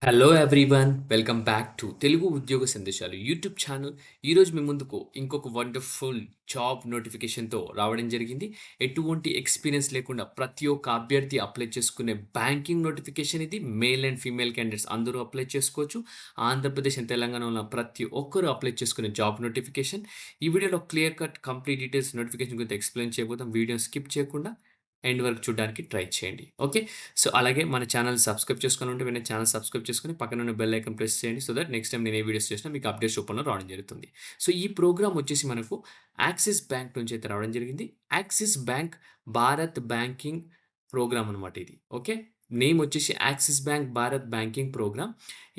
Hello everyone, welcome back to Telugu ఉద్యోగ సందేశాలు YouTube channel. ఈరోజు మీ ముందుకు ఇంకొక వండర్ఫుల్ జాబ్ నోటిఫికేషన్తో రావడం జరిగింది. ఎటువంటి ఎక్స్పీరియన్స్ లేకుండా ప్రతి ఒక్క అభ్యర్థి అప్లై చేసుకునే బ్యాంకింగ్ నోటిఫికేషన్ ఇది. మేల్ అండ్ ఫీమేల్ క్యాండిడేట్స్ అందరూ అప్లై చేసుకోవచ్చు. ఆంధ్రప్రదేశ్ అండ్ తెలంగాణ ఉన్న ప్రతి ఒక్కరూ అప్లై చేసుకునే జాబ్ నోటిఫికేషన్. ఈ వీడియోలో clear cut complete details notification గురించి ఎక్స్ప్లెయిన్ చేయబోతాం. వీడియో స్కిప్ చేయకుండా ఎండ్ వరకు చూడడానికి ట్రై చేయండి. ఓకే, సో అలాగే మన ఛానల్ సబ్స్క్రైబ్ చేసుకొని ఉంటే వెంటనే ఛానల్ సబ్స్క్రైబ్ చేసుకొని పక్కన ఉన్న బెల్ ఐకాన్ ప్రెస్ చేయండి. సో దట్ నెక్స్ట్ టైం నేను ఏ వీడియోస్ చేసినా మీకు అప్డేట్స్ రూపంలో రావడం జరుగుతుంది. సో ఈ ప్రోగ్రామ్ వచ్చేసి మనకు యాక్సిస్ బ్యాంక్ నుంచి అయితే రావడం జరిగింది. Axis bank Bharat banking program అనమాట ఇది. ఓకే, నేమ్ వచ్చేసి Axis bank Bharat banking program.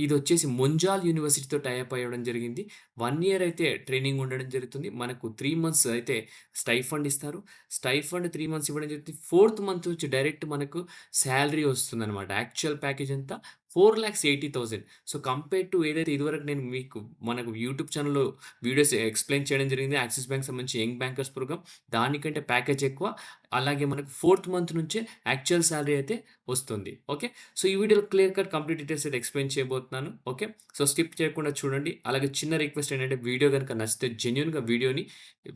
ఇది వచ్చేసి ముంజాల్ యూనివర్సిటీతో టైఅప్ అవ్వడం జరిగింది. 1 ఇయర్ అయితే ట్రైనింగ్ ఉండడం జరుగుతుంది. మనకు 3 మంత్స్ అయితే స్టైఫండ్ ఇస్తారు. స్టైఫండ్ 3 మంత్స్ ఇవ్వడం జరుగుతుంది. ఫోర్త్ మంత్ నుంచి డైరెక్ట్ మనకు శాలరీ వస్తుందనమాట. యాక్చువల్ ప్యాకేజ్ అంతా 4,80,000. సో కంపేర్ టు ఏదైతే ఇదివరకు నేను మీకు మనకు యూట్యూబ్ ఛానల్‌లో వీడియోస్ ఎక్స్‌ప్లెయిన్ చేయడం జరిగింది. యాక్సిస్ బ్యాంక్ సంబంధించి యంగ్ బ్యాంకర్స్ ప్రోగ్రామ్. దానికంటే ప్యాకేజ్ ఎక్కువ. అలాగే మనకు ఫోర్త్ మంత్ నుంచే యాక్చువల్ సాలరీ అయితే వస్తుంది. ఓకే, సో ఈ వీడియోలో క్లియర్ కట్ కంప్లీట్ డీటెయిల్స్ అయితే ఎక్స్‌ప్లెయిన్ చేయబోతున్నాను. ఓకే, సో స్కిప్ చేయకుండా చూడండి. అలాగే చిన్న రిక్వెస్ట్ ఏంటంటే వీడియో గనుక నచ్చితే జెన్యూన్‌గా వీడియోని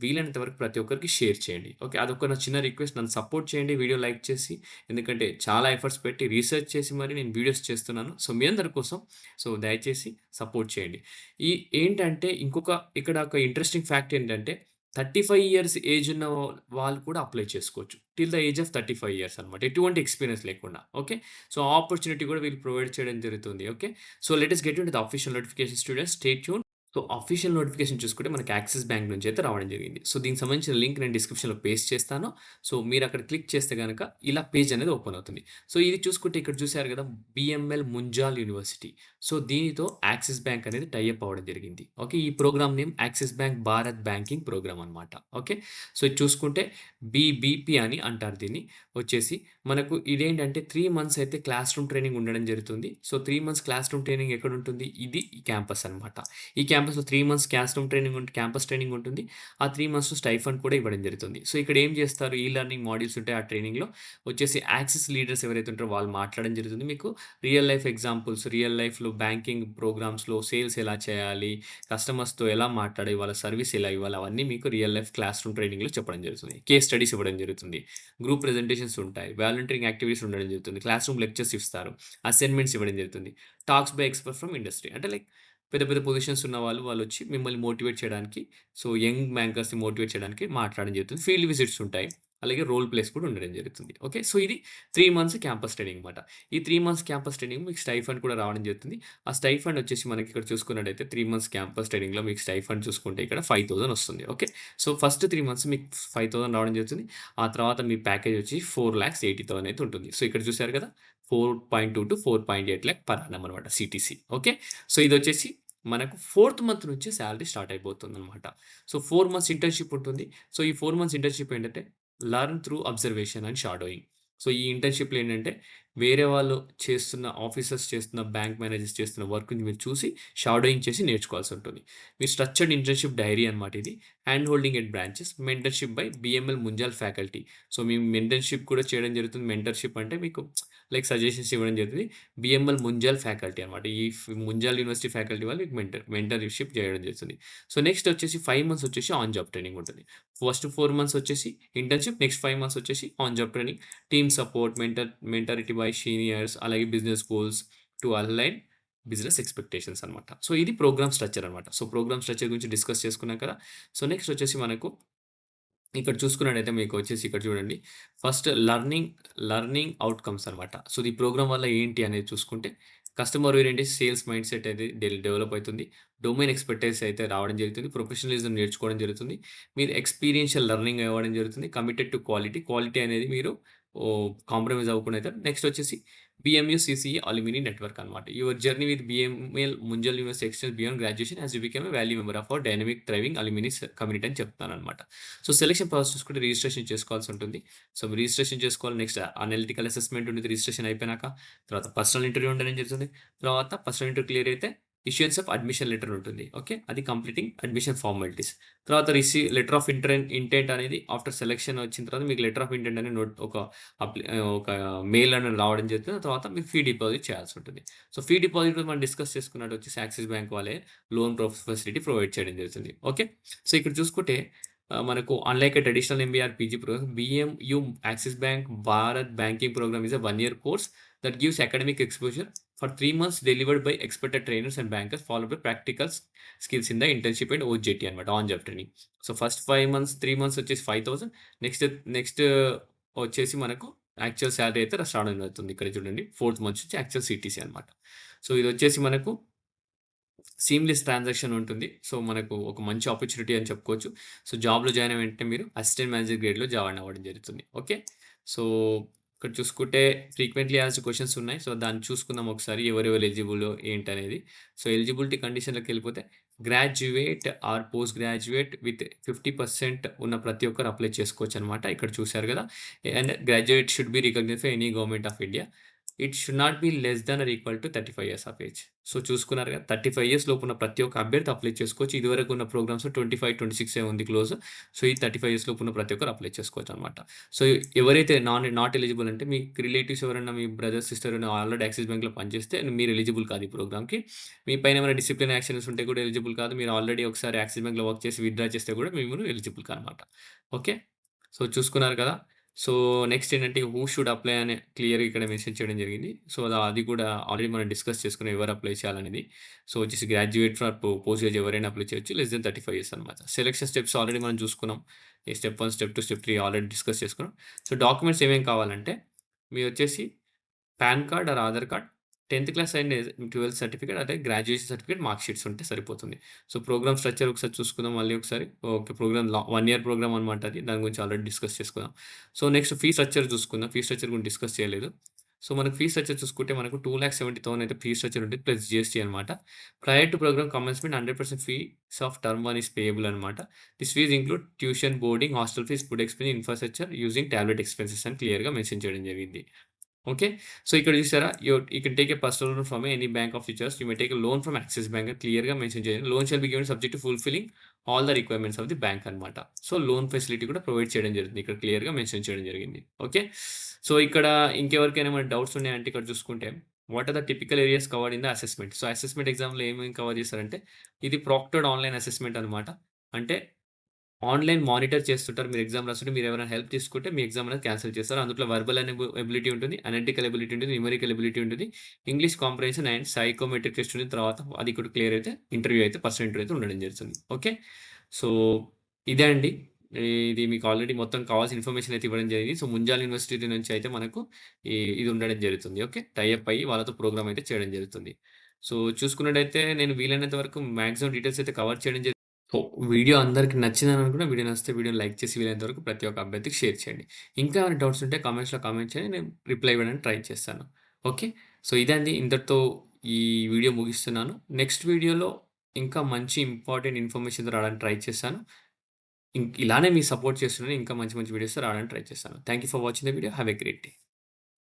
వీలైనంత వరకు ప్రతి ఒక్కరికి షేర్ చేయండి. ఓకే, అదొక నా చిన్న రిక్వెస్ట్. నన్ను సపోర్ట్ చేయండి వీడియో లైక్ చేసి. ఎందుకంటే చాలా ఎఫర్ట్స్ పెట్టి రీసెర్చ్ చేసి మరి నేను వీడియోస్ చేస్తున్నాను. సో మీ అందరి కోసం సో దయచేసి సపోర్ట్ చేయండి. ఈ ఏంటంటే ఇంకొక ఇక్కడ ఒక ఇంట్రెస్టింగ్ ఫ్యాక్ట్ ఏంటంటే 35 ఇయర్స్ ఏజ్ ఉన్న వాళ్ళు కూడా అప్లై చేసుకోవచ్చు. Till the age of 35 years అనమాట. ఎటువంటి ఎక్స్‌పీరియన్స్ లేకుండా. ఓకే, సో ఆపర్చునిటీ కూడా వీళ్ళు ప్రొవైడ్ చేయడం జరుగుతుంది. Okay, so let us get into the official notification students. Stay tune. So official notification చూసుకుంటే మనకి యాక్సిస్ బ్యాంక్ నుంచి అయితే రావడం జరిగింది. సో దీనికి సంబంధించిన లింక్ నేను డిస్క్రిప్షన్‌లో పేస్ట్ చేస్తాను. సో మీరు అక్కడ క్లిక్ చేస్తే గనక ఇలా పేజ్ అనేది ఓపెన్ అవుతుంది. సో ఇది చూసుకుంటే ఇక్కడ చూసారు కదా, బీఎంఎల్ ముంజాల్ యూనివర్సిటీ. సో దీనితో యాక్సిస్ బ్యాంక్ అనేది టై అప్ అవ్వడం జరిగింది. ఓకే, ఈ program name Axis bank Bharat banking program అనమాట. ఓకే, సో ఇది చూసుకుంటే బీబీపీ అని అంటారు దీన్ని. వచ్చేసి మనకు ఇదేంటంటే 3 మంత్స్ అయితే క్లాస్ రూమ్ ట్రైనింగ్ ఉండడం జరుగుతుంది. So 3 months class room training ఎక్కడ ఉంటుంది? ఇది ఈ క్యాంపస్ అనమాట. ఈ క్యాంపస్‌లో 3 months class room training campus training ఉంటుంది. ఆ 3 మంత్స్ స్టైఫండ్ కూడా ఇవ్వడం జరుగుతుంది. సో ఇక్కడ ఏం చేస్తారు? ఈ లెర్నింగ్ మాడ్యూల్స్ ఉంటాయి. ఆ ట్రైనింగ్‌లో వచ్చేసి యాక్సిస్ లీడర్స్ ఎవరైతే ఉంటారో వాళ్ళు మాట్లాడడం జరుగుతుంది. మీకు రియల్ లైఫ్ ఎగ్జాంపుల్స్, రియల్ లైఫ్‌లో బ్యాంకింగ్ ప్రోగ్రామ్స్‌లో సేల్స్ ఎలా చేయాలి? కస్టమర్స్‌తో ఎలా మాట్లాడాలి? వాళ్ళ సర్విస్ ఎలా ఇవ్వాలి? అవన్నీ మీకు రియల్ లైఫ్ క్లాస్ రూమ్ ట్రైనింగ్‌లో చెప్పడం జరుగుతుంది. కేస్ స్టడీస్ ఇవ్వడం జరుగుతుంది. గ్రూప్ ప్రెజెంటేషన్స్ ఉంటాయి. వాలంటీరింగ్ యాక్టివిటీస్ ఉండడం జరుగుతుంది. క్లాస్ రూమ్ లెక్చర్స్ ఇస్తారు. అసైన్‌మెంట్స్ ఇవ్వడం జరుగుతుంది. Talks by expert from industry. అంటే లైక్ పెద్ద పెద్ద పొజిషన్స్ ఉన్న వాళ్ళొచ్చి మిమ్మల్ని మోటివేట్ చేయడానికి, సో యంగ్ బ్యాంకర్స్‌ని మోటివేట్ చేయడానికి మాట్లాడడం జరుగుతుంది. ఫీల్డ్ విజిట్స్ ఉంటాయి. అలాగే రోల్ ప్లేస్ కూడా ఉండడం జరుగుతుంది. ఓకే, సో ఇది 3 మంత్స్ క్యాంపస్ ట్రైనింగ్ అనమాట. ఈ 3 మంత్స్ క్యాంపస్ ట్రైనింగ్ మీకు స్టైఫండ్ కూడా రావడం జరుగుతుంది. ఆ స్టైఫండ్ వచ్చేసి మనకి ఇక్కడ చూసుకున్నట్టయితే 3 మంత్స్ క్యాంపస్ ట్రైనింగ్‌లో మీకు స్టైఫండ్ చూసుకుంటే ఇక్కడ 5,000 వస్తుంది. ఓకే, సో ఫస్ట్ 3 మంత్స్ మీకు 5,000 రావడం జరుగుతుంది. ఆ తర్వాత మీ ప్యాకేజ్ వచ్చి 4,80,000 అయితే ఉంటుంది. సో ఇక్కడ చూసారు కదా, 4.2-4.8 లాక్ పర్ యానమ్ అనమాట సీటీసీ. ఓకే, సో ఇదొచ్చేసి మనకు ఫోర్త్ మంత్ నుంచి సాలరీ స్టార్ట్ అయిపోతుందనమాట. సో 4 మంత్స్ ఇంటర్న్‌షిప్ ఉంటుంది. సో ఈ 4 మంత్స్ ఇంటర్న్‌షిప్ ఏంటంటే learn through observation and shadowing. So ఈ ఇంటర్న్‌షిప్‌లో ఏంటంటే వేరే వాళ్ళు చేస్తున్న ఆఫీసర్స్ చేస్తున్న, బ్యాంక్ మేనేజర్స్ చేస్తున్న వర్క్‌ని మీరు చూసి షాడోయింగ్ చేసి నేర్చుకోవాల్సి ఉంటుంది. మీ స్ట్రక్చర్డ్ ఇంటర్న్‌షిప్ డైరీ అనమాట ఇది. Hand holding at branches, mentorship by BML Munjal faculty. So మేము మెంటర్‌షిప్ కూడా చేయడం జరుగుతుంది. మెంటర్‌షిప్ అంటే మీకు లైక్ సజెషన్స్ ఇవ్వడం జరుగుతుంది. బీఎంఎల్ ముంజాల్ ఫ్యాకల్టీ అనమాట. ఈ ముంజాల్ యూనివర్సిటీ ఫ్యాకల్టీ వాళ్ళు మీకు మెంటర్‌షిప్ చేయడం జరుగుతుంది. సో నెక్స్ట్ వచ్చేసి 5 మంత్స్ వచ్చేసి ఆన్ జాబ్ ట్రైనింగ్ ఉంటుంది. ఫస్ట్ 4 మంత్స్ వచ్చేసి ఇంటర్న్‌షిప్, నెక్స్ట్ 5 మంత్స్ వచ్చేసి on job training, team support, మెంటారిటీ బై సీనియర్స్, అలాగే business goals to align business expectations అనమాట. సో ఇది ప్రోగ్రామ్ స్ట్రక్చర్ అనమాట. సో ప్రోగ్రామ్ స్ట్రక్చర్ గురించి డిస్కస్ చేసుకున్నాం కదా. సో నెక్స్ట్ వచ్చేసి మనకు ఇక్కడ చూసుకున్నట్టయితే మీకు వచ్చేసి ఇక్కడ చూడండి. ఫస్ట్ లెర్నింగ్ అవుట్‌కమ్స్ అనమాట. సో ఈ ప్రోగ్రామ్ వల్ల ఏంటి అనేది చూసుకుంటే customer oriented sales mind set అయితే డెవలప్ అయితుంది. డొమైన్ ఎక్స్‌పర్టైజ్ అయితే రావడం జరుగుతుంది. ప్రొఫెషనలిజం నేర్చుకోవడం జరుగుతుంది. మీరు ఎక్స్‌పీరియన్షియల్ లెర్నింగ్ అవ్వడం జరుగుతుంది. Committed to quality. క్వాలిటీ అనేది మీరు కాంప్రమైజ్ అవ్వకుండా అయితే నెక్స్ట్ వచ్చేసి బీఎంయూ సీసీఈ అలుమినీ నెట్వర్క్ అనమాట. Your journey with BML Munjal university extends beyond graduation as you become a value member of our dynamic thriving alumni community అని చెప్తున్నాననమాట. సో సెలక్షన్ ప్రాసెస్ చూసుకుంటే registration చేసుకోవాల్సి ఉంటుంది. సో రిజిస్ట్రేషన్ చేసుకోవాలి. Next analytical assessment ఉంటుంది registration అయిపోయినాక. తర్వాత పర్సనల్ ఇంటర్వ్యూ ఉండడం జరుగుతుంది. తర్వాత పర్సనల్ ఇంటర్వ్యూ క్లియర్ అయితే ఇష్యూయన్స్ ఆఫ్ అడ్మిషన్ లెటర్ ఉంటుంది. ఓకే. అది కంప్లీటింగ్ అడ్మిషన్ ఫార్మాలిటీస్. తర్వాత లెటర్ ఆఫ్ ఇంటెంట్ అనేది ఆఫ్టర్ సెలక్షన్ వచ్చిన తర్వాత మీకు లెటర్ ఆఫ్ ఇంటెంట్ అనే ఒక మెయిల్ అనేది రావడం జరుగుతుంది. తర్వాత మీరు ఫీ డిపాజిట్ చేయాల్సి ఉంటుంది. సో ఫీ డిపాజిట్ మనం డిస్కస్ చేసుకున్నట్టు వచ్చేసి యాక్సిస్ బ్యాంక్ వాళ్ళే లోన్ ఫెసిలిటీ ప్రొవైడ్ చేయడం జరుగుతుంది. ఓకే. సో ఇక్కడ చూసుకుంటే మనకు unlike a traditional MBA PG programme, BMU Axis bank Bharat banking programme is a 1 year course that gives academic exposure for 3 months delivered by experted trainers and bankers followed by practical skills in the internship and OJT అనమాట on job training. So first 5 months 3 months వచ్చేసి 5,000. Next వచ్చేసి మనకు actual salary అయితే రావడం అవుతుంది. ఇక్కడ చూడండి 4th month వచ్చి యాక్చువల్ సిటీసీ అనమాట. సో ఇది వచ్చేసి మనకు సీమ్‌లెస్ ట్రాన్సాక్షన్ ఉంటుంది. సో మనకు ఒక మంచి ఆపర్చునిటీ అని చెప్పుకోవచ్చు. సో జాబ్‌లో జాయిన్ అయిన వెంటనే మీరు అసిస్టెంట్ మేనేజర్ గ్రేడ్‌లో జాయిన్ అవ్వడం జరుగుతుంది. ఓకే. సో ఇక్కడ చూసుకుంటే ఫ్రీక్వెంట్లీ ఆస్క్డ్ క్వెషన్స్ ఉన్నాయి. సో దాన్ని చూసుకుందాం ఒకసారి ఎవరెవరు ఎలిజిబులో ఏంటనేది. సో ఎలిజిబిలిటీ కండిషన్‌లోకెళ్ళిపోతే graduate or post graduate with 50% ఉన్న ప్రతి ఒక్కరు అప్లై చేసుకోవచ్చనమాట. ఇక్కడ చూసారు గదా! And graduate should be recognised by any government of India. It should not be less than or equal to 35 years of age. So చూసుకున్నారు కదా! 35 ఇయర్స్ లోపు ఉన్న ప్రతి ఒక్క అభ్యర్థి అప్లై చేసుకోవచ్చు. ఇదివరకు ఉన్న ప్రోగ్రామ్స్ 25, 26 ఉంది క్లోజ్. సో ఈ 35 ఇయర్స్ లోపు ఉన్న ప్రతి ఒక్కరు అప్లై చేసుకోవచ్చనమాట. సో ఎవరైతే నాట్ ఎలిజిబుల్ అంటే మీ రిలేటివ్స్ ఎవరైనా మీ బ్రదర్, సిస్టర్ ఆల్రెడీ యాక్సిస్ బ్యాంక్‌లో పనిచేస్తే మీరు ఎలిజిబుల్ కాదు ఈ ప్రోగ్రామ్‌కి. మీ పైన ఏమైనా డిసిప్లిన్ యాక్షన్స్ ఉంటే కూడా ఎలిజిబుల్ కాదు. మీరు ఆల్రెడీ ఒకసారి యాక్సిస్ బ్యాంక్‌లో వర్క్ చేసి విత్‌డ్రా చేస్తే కూడా మీరు ఎలిజిబుల్ కాదనమాట. ఓకే. సో చూసుకున్నారు కదా! సో నెక్స్ట్ ఏంటంటే హూ షుడ్ అప్లై అని క్లియర్‌గా ఇక్కడ మెన్షన్ చేయడం జరిగింది. సో అది కూడా ఆల్రెడీ మనం డిస్కస్ చేసుకున్నాం ఎవరు అప్లై చేయాలనేది. సో వచ్చేసి గ్రాడ్యుయేట్ ఫర్ పోస్ట్ గ్రాడ్యుయేట్ ఎవరైనా అప్లై చేయొచ్చు. లెస్ దెన్ 35 ఇయర్స్ అనమాట. సెలక్షన్ స్టెప్స్ ఆల్రెడీ మనం చూసుకున్నాం. ఈ step 1, step 2, step 3 already discuss చేసుకున్నాం. సో డాక్యుమెంట్స్ ఏమేమి కావాలంటే మీరు వచ్చేసి pan card or Aadhaar card, 10th class and 12th certificate, అదే గ్రాడ్యుయేషన్ సర్టిఫికేట్, మార్క్ షీట్స్ ఉంటే సరిపోతుంది. సో ప్రోగ్రామ్ స్ట్రక్చర్ ఒకసారి చూసుకుందాం మళ్ళీ ఒకసారి. ఓకే. 1 year ప్రోగ్రామ్ అనమాట అది. దాని గురించి ఆల్రెడీ డిస్కస్ చేసుకుందాం. సో నెక్స్ట్ ఫీ స్ట్రక్చర్ చూసుకుందాం. ఫీ స్ట్రక్చర్ గురించి డిస్కస్ చేయలేదు. సో మనకు ఫీ స్ట్రక్చర్ చూసుకుంటే మనకు 2,70,000 అయితే ఫీ స్ట్రక్చర్ ఉంటుంది ప్లస్ జీఎస్టీ అనమాట. Prior to programme commencement 100% fees of term 1 is payable అనమాట. This fees include tuition, boarding, hostel fees, food expense, infrastructure using tablet expenses అని క్లియర్‌గా మెన్షన్ చేయడం జరిగింది. ఓకే. సో ఇక్కడ చూసారా you can take a personal loan from any bank of your choice. You may take a loan from axis bank అని క్లియర్‌గా mention చేయండి. Loan shall be given subject to fulfilling all the requirements of the bank అనమాట. So loan facility కూడా provide చేయడం జరుగుతుంది. ఇక్కడ క్లియర్‌గా mention చేయడం జరిగింది. ఓకే. సో ఇక్కడ ఇంకెవరికైనా ఏమైనా డౌట్స్ ఉన్నాయంటే ఇక్కడ చూసుకుంటే what are the typical areas covered in the assessment. So assessment ఎగ్జామ్‌లో ఏమేమి కవర్ చేస్తారంటే ఇది ప్రాక్టర్డ్ ఆన్‌లైన్ అసెస్మెంట్ అనమాట. అంటే ఆన్‌లైన్ మానిటర్ చేస్తుంటారు. మీరు ఎగ్జామ్ రాస్తుంటే మీరెవరైనా హెల్ప్ తీసుకుంటే మీ ఎగ్జామ్ అనేది క్యాన్సెల్ చేస్తారు. అందులో వెర్బల్ ఎబిలిటీ ఉంటుంది. అనలిటికల్ ఎబిలిటీ ఉంటుంది. న్యూమరికల్ ఎబిలిటీ ఉంటుంది. English comprehension and psychometric test ఉంటుంది. తర్వాత అది కూడా క్లియర్ అయితే ఇంటర్వ్యూ అయితే పర్సనల్ ఇంటర్వ్యూ అయితే ఉండడం జరుగుతుంది. ఓకే. సో ఇదే అండి. ఇది మీకు ఆల్రెడీ మొత్తం కావాల్సిన ఇన్ఫర్మేషన్ అయితే ఇవ్వడం జరిగింది. సో ముంజాల్ యూనివర్సిటీ నుంచి అయితే మనకు ఇది ఉండడం జరుగుతుంది. ఓకే. టై అప్ అయ్యి వాళ్ళతో ప్రోగ్రామ్ అయితే చేయడం జరుగుతుంది. సో చూసుకున్నట్టయితే నేను వీలైనంత వరకు మాక్సిమం డీటెయిల్స్ అయితే కవర్ చేయడం సో, వీడియో అందరికి నచ్చిందని అనుకుంటే వీడియో నచ్చితే వీడియోని లైక్ చేసి వీలైనంత వరకు ప్రతి ఒక్క అభ్యర్థికి షేర్ చేయండి. ఇంకా ఏమైనా డౌట్స్ ఉంటే కామెంట్స్‌లో కామెంట్ చేయండి. నేను రిప్లై ఇవ్వడానికి ట్రై చేస్తాను. ఓకే. సో ఇదండి ఇంతటితో ఈ వీడియో ముగిస్తున్నాను. నెక్స్ట్ వీడియోలో ఇంకా మంచి ఇంపార్టెంట్ ఇన్ఫర్మేషన్‌తో రావడానికి ట్రై చేస్తాను. ఇలానే మీరు సపోర్ట్ చేస్తున్నాను. ఇంకా మంచి మంచి వీడియోస్‌తో రావడానికి ట్రై చేస్తాను. Thank you for watching the video. Have a great day.